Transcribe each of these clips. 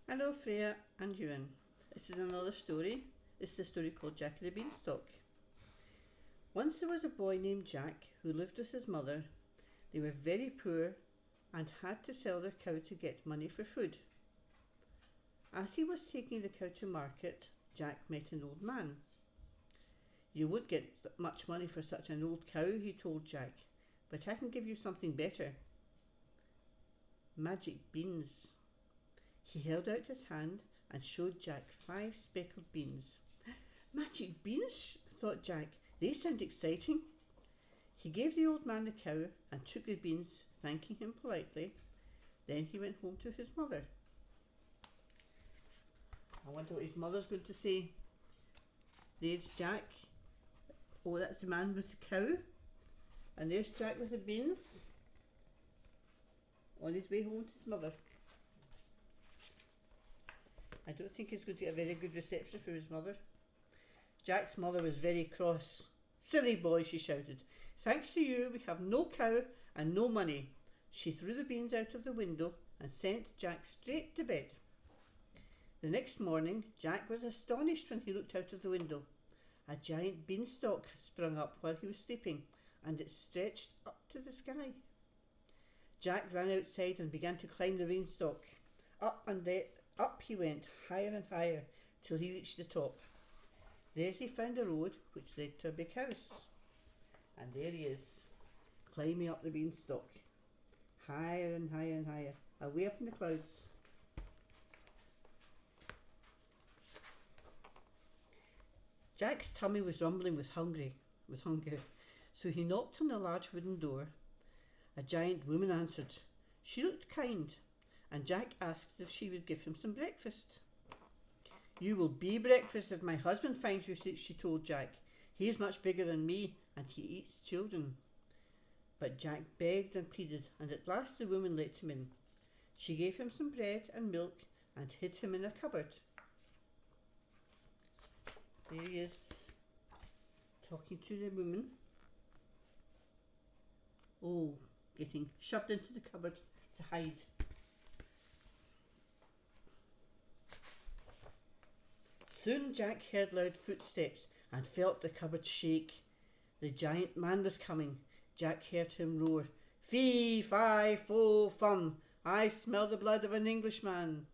Hello Freya and Ewan. This is another story. This is a story called Jack and the Beanstalk. Once there was a boy named Jack who lived with his mother. They were very poor and had to sell their cow to get money for food. As he was taking the cow to market, Jack met an old man. "You won't get much money for such an old cow," he told Jack, "but I can give you something better. Magic beans." He held out his hand and showed Jack 5 speckled beans. "Magic beans," thought Jack. "They sound exciting." He gave the old man the cow and took the beans, thanking him politely. Then he went home to his mother. I wonder what his mother's going to say. There's Jack. Oh, that's the man with the cow. And there's Jack with the beans on his way home to his mother. I don't think he's going to get a very good reception from his mother. Jack's mother was very cross. "Silly boy," she shouted. "Thanks to you, we have no cow and no money." She threw the beans out of the window and sent Jack straight to bed. The next morning, Jack was astonished when he looked out of the window. A giant beanstalk had sprung up while he was sleeping, and it stretched up to the sky. Jack ran outside and began to climb the beanstalk. Up he went, higher and higher, till he reached the top. There he found a road which led to a big house. And there he is, climbing up the beanstalk, higher and higher and higher, away up in the clouds. Jack's tummy was rumbling with hunger, so he knocked on a large wooden door. A giant woman answered. She looked kind, and Jack asked if she would give him some breakfast. "You will be breakfast if my husband finds you," she told Jack. "He is much bigger than me, and he eats children." But Jack begged and pleaded, and at last the woman let him in. She gave him some bread and milk and hid him in a cupboard. There he is, talking to the woman. Oh, getting shoved into the cupboard to hide. Soon Jack heard loud footsteps and felt the cupboard shake. The giant man was coming. Jack heard him roar, "Fee, fi, fo, fum, I smell the blood of an Englishman."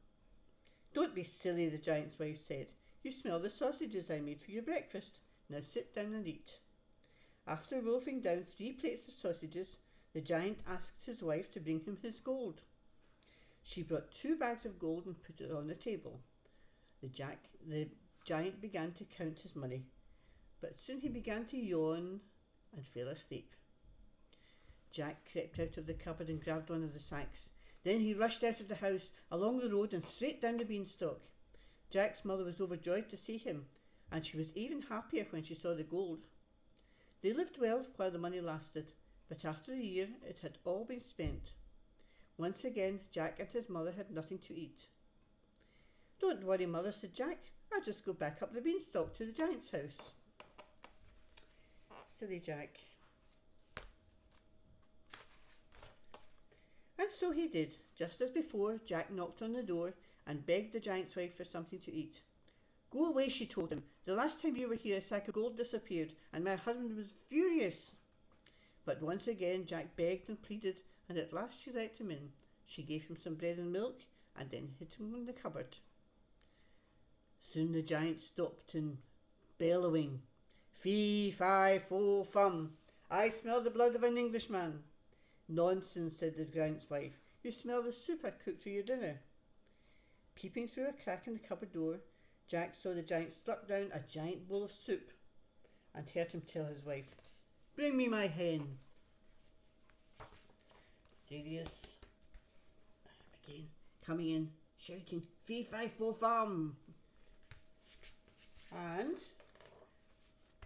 "Don't be silly," the giant's wife said. "You smell the sausages I made for your breakfast. Now sit down and eat." After wolfing down 3 plates of sausages, the giant asked his wife to bring him his gold. She brought 2 bags of gold and put it on the table. The giant began to count his money, but soon he began to yawn and fell asleep. Jack crept out of the cupboard and grabbed one of the sacks. Then he rushed out of the house, along the road and straight down the beanstalk. Jack's mother was overjoyed to see him, and she was even happier when she saw the gold. They lived well while the money lasted, but after a year it had all been spent. Once again, Jack and his mother had nothing to eat. "Don't worry, Mother," said Jack. "I'll just go back up the beanstalk to the giant's house." Silly Jack. And so he did. Just as before, Jack knocked on the door and begged the giant's wife for something to eat. "Go away," she told him. "The last time you were here, a sack of gold disappeared, and my husband was furious." But once again, Jack begged and pleaded, and at last she let him in. She gave him some bread and milk, and then hid him in the cupboard. Soon the giant stopped and bellowing, "Fee, fi, fo, fum, I smell the blood of an Englishman." "Nonsense," said the giant's wife. "You smell the soup I cooked for your dinner." Peeping through a crack in the cupboard door, Jack saw the giant slurp down a giant bowl of soup and heard him tell his wife, "Bring me my hen." There he is, again, coming in, shouting, "Fee, fi, fo, fum." And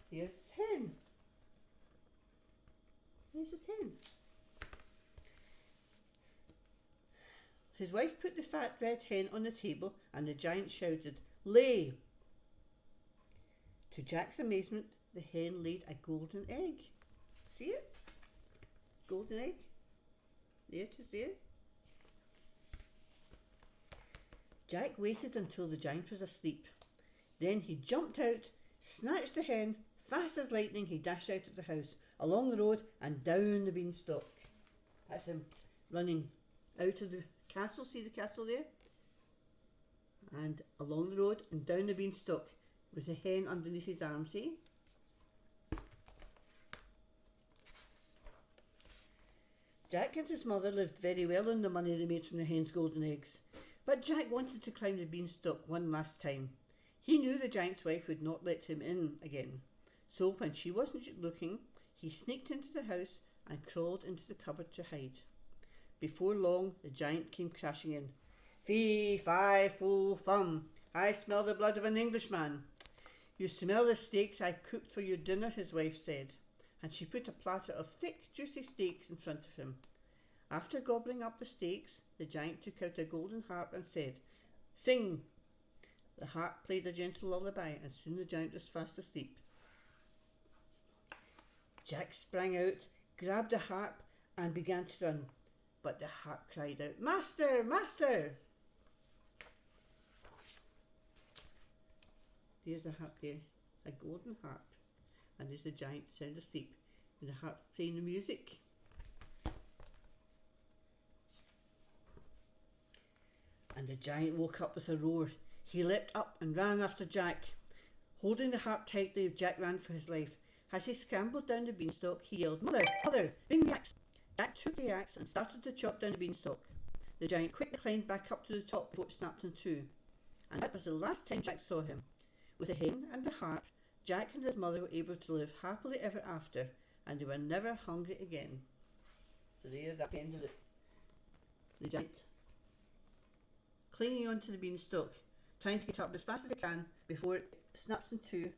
here's his hen. There's his hen. His wife put the fat red hen on the table, and the giant shouted, "Lay!" To Jack's amazement, the hen laid a golden egg. See it? Golden egg. There it is there. Jack waited until the giant was asleep. Then he jumped out, snatched the hen. Fast as lightning he dashed out of the house, along the road and down the beanstalk. That's him running out of the castle. See the castle there? And along the road and down the beanstalk with the hen underneath his arm, see? Jack and his mother lived very well on the money they made from the hen's golden eggs. But Jack wanted to climb the beanstalk one last time. He knew the giant's wife would not let him in again. So when she wasn't looking, he sneaked into the house and crawled into the cupboard to hide. Before long, the giant came crashing in. Fee, fi, fo, fum, I smell the blood of an Englishman. You smell the steaks I cooked for your dinner, his wife said, and she put a platter of thick, juicy steaks in front of him. After gobbling up the steaks, the giant took out a golden harp and said, "Sing." The harp played a gentle lullaby, and soon the giant was fast asleep. Jack sprang out, grabbed the harp and began to run, but the harp cried out, "Master, master!" There's the harp there, a golden harp, and there's the giant sound asleep with the harp playing the music. And the giant woke up with a roar. He leapt up and ran after Jack. Holding the harp tightly, Jack ran for his life. As he scrambled down the beanstalk, he yelled, "Mother, mother, bring the axe." Jack took the axe and started to chop down the beanstalk. The giant quickly climbed back up to the top before it snapped in two. And that was the last time Jack saw him. With the hen and the harp, Jack and his mother were able to live happily ever after, and they were never hungry again. So that's the end of it. The giant clinging onto the beanstalk, trying to get up as fast as he can before it snaps in two,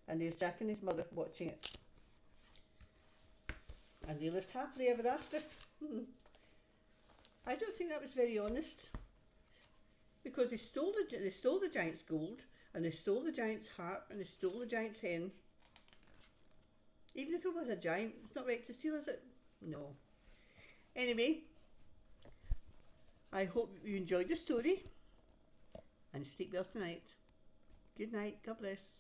and there's Jack and his mother watching it. And they lived happily ever after. I don't think that was very honest, because they stole the giant's gold, and they stole the giant's harp, and they stole the giant's hen. Even if it was a giant, it's not right to steal, is it? No. Anyway, I hope you enjoyed the story, and sleep well tonight. Good night. God bless.